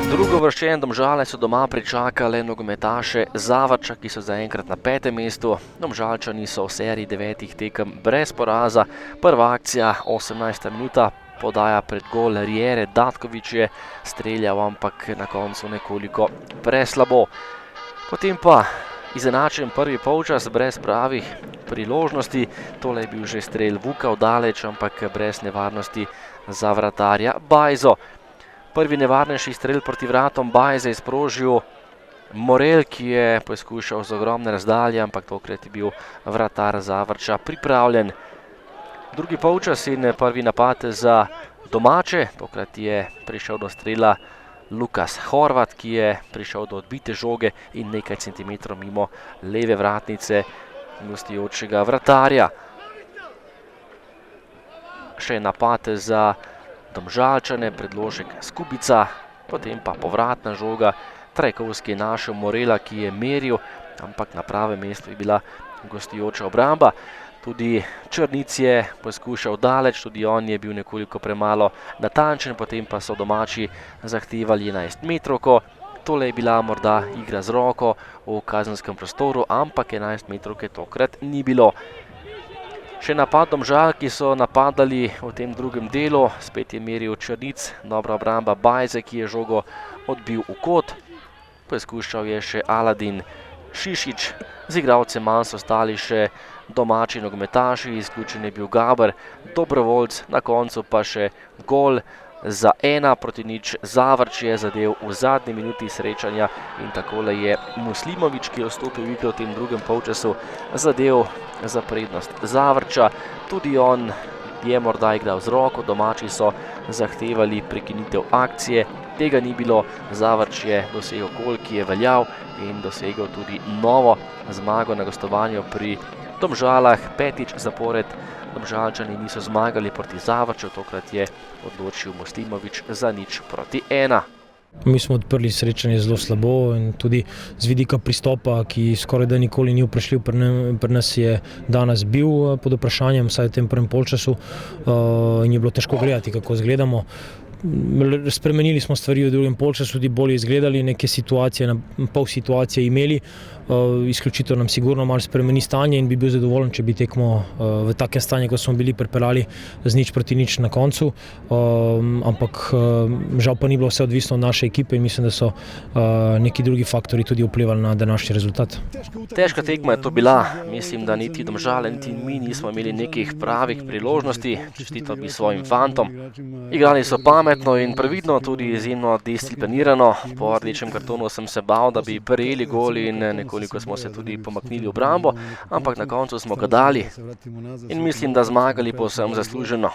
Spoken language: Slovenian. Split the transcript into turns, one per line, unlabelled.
Drugouvrščene Domžale so doma pričakale nogometaše Zavrča, ki so zaenkrat na 5. mestu. Domžalčani so v seriji 9 tekem brez poraza. Prva akcija, 18. minuta, podaja pred gol Riere Datkovič je streljal, ampak na koncu nekoliko preslabo. Potem pa izenačen prvi polčas brez pravih priložnosti. Tole je bil že strel Vuka vdaleč, ampak brez nevarnosti za vratarja Bajzo. Prvi nevarnejši strel proti vratom Bajze je sprožil Morel, ki je poskušal z ogromne razdalje, ampak tokrat je bil vratar Zavrča pripravljen. Drugi polčas in prvi napad za domače. Tokrat je prišel do strela Lukas Horvat, ki je prišel do odbite žoge in nekaj centimetrov mimo leve vratnice gostujočega vratarja. Še napad za Domžalčane, predložek Skubica, potem pa povratna žoga. Trajkovski je našel Morela, ki je meril, ampak na pravem mestu je bila gostujoča obramba. Tudi Črnic je poskušal daleč, tudi on je bil nekoliko premalo natančen, potem pa so domači zahtevali 11 metrovko. Tole je bila morda igra z roko v kazenskem prostoru, ampak 11 metrovke tokrat ni bilo. Še napad Domžal, ki so napadali v tem drugem delu, spet je meril Črnic, dobra obramba Bajze, ki je žogo odbil v kot. Poskušal je še Aladin Šišić, z igralcem manj so stali še domači nogometaši, izključen je bil Gaber Dobrovoljc, na koncu pa še gol za 1:0. Zavrč je zadel v zadnji minuti srečanja in takole je Muslimović, ki je vstopil v igro v tem drugem polčasu, zadel za prednost Zavrča. Tudi on je morda igral z roko, domači so zahtevali prekinitev akcije, tega ni bilo. Zavrč je dosegel gol, ki je veljal, in dosegel tudi novo zmago na gostovanju pri Domžalah. 5. zapored Domžalčani niso zmagali proti Zavrču, tokrat je odločil Muslimović za 0:1.
Mi smo odprli srečanje zelo slabo in tudi z vidika pristopa, ki skoraj da nikoli ni vprašljiv, pri nas je danes bil pod vprašanjem, vsaj v tem prvem polčasu, in je bilo težko gledati, kako izgledamo. Spremenili smo stvari v drugem polčasu, tudi bolje izgledali, neke situacije, pol situacije imeli. Izključitev nam sigurno malo spremeni stanje in bi bil zadovoljen, če bi tekmo v takem stanju, kot smo bili, pripeljali z 0:0 na koncu. Ampak žal pa ni bilo vse odvisno od naše ekipe in mislim, da so neki drugi faktori tudi vplivali na današnji rezultat.
Težka tekma je to bila. Mislim, da niti Domžale, niti mi nismo imeli nekih pravih priložnosti. Čestital bi svojim fantom. Igrali so pametno in previdno, tudi izjemno disciplinirano. Po rdečem kartonu sem se bal, da bi prejeli gol in nekoliko smo se tudi pomaknili v obrambo, ampak na koncu smo ga dali in mislim, da zmagali povsem zasluženo.